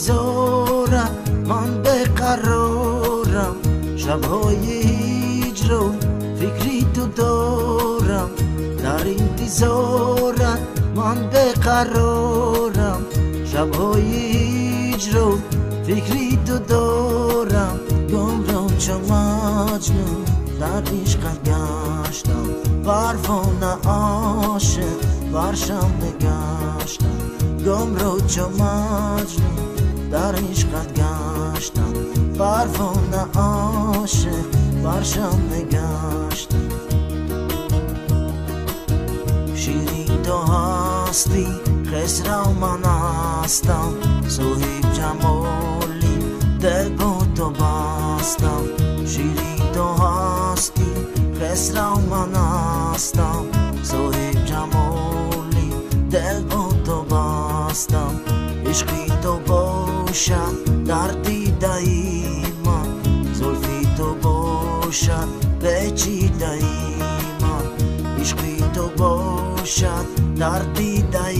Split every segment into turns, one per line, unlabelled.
انتظارم من بقرارم، شبهای هیچ رو فکری تو دارم. در انتظارم من بقرارم، شبهای هیچ رو فکری تو دارم. گمراه چو مجنون در عشقت گشتم، پروانه عاشق بر شم نگشتم. گمراه چو مجنون در عشقت گشتم، پروانه عاشق بر شم نگشتم. شیرین تو هستی خسرو من هستم، صاحب جمالی دل با تو بستم. شیرین تو هستی خسرو من هستم، صاحب جمالی دل با تو بستم. عشقی تو باشد در دیده من، زلفی تو باشد پیچیده من. عشقی تو باشد در دیده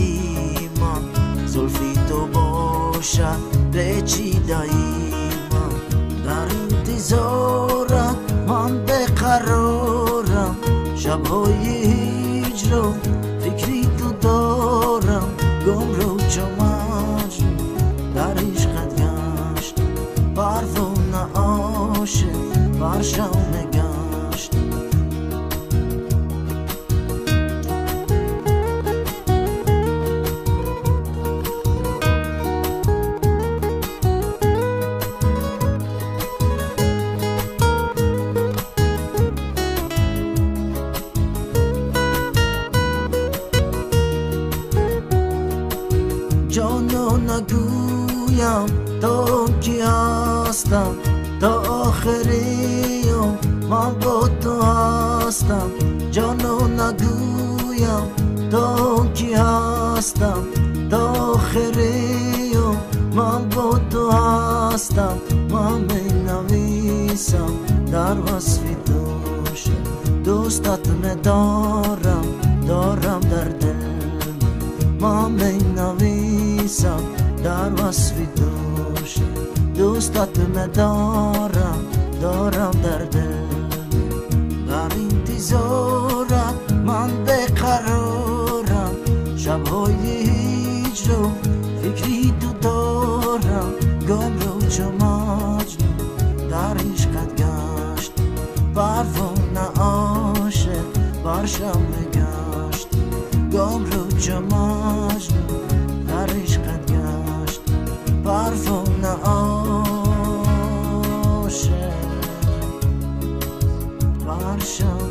من، زلفی تو باشد پیچیده من. در انتظارم من بقرارم، شبهای هیچ رو فکری تو دارم. گمراه چو مجنون در عشقت گشتم، پروانه عاشق بر شم نگشتم. جانو نگویم تا کی هستم، تا آخریم من با تو هستم. جانو نگویم تا کی هستم، تا آخریم من با تو هستم. من می نویسم در وصف دوش، دوستت ندارم دارم در دل. من می نویسم در وصف دوش، دوستت ندارم دارم در دل. در انتظارم من بقرارم، شبهای هیچ رو فکری تو دارم. گمراه چو مجنون در عشقت گشتم، پروانه عاشق بر شم نگشتم. گمراه چو مجنون در عشقت گشتم، پروانه عاشق بر شم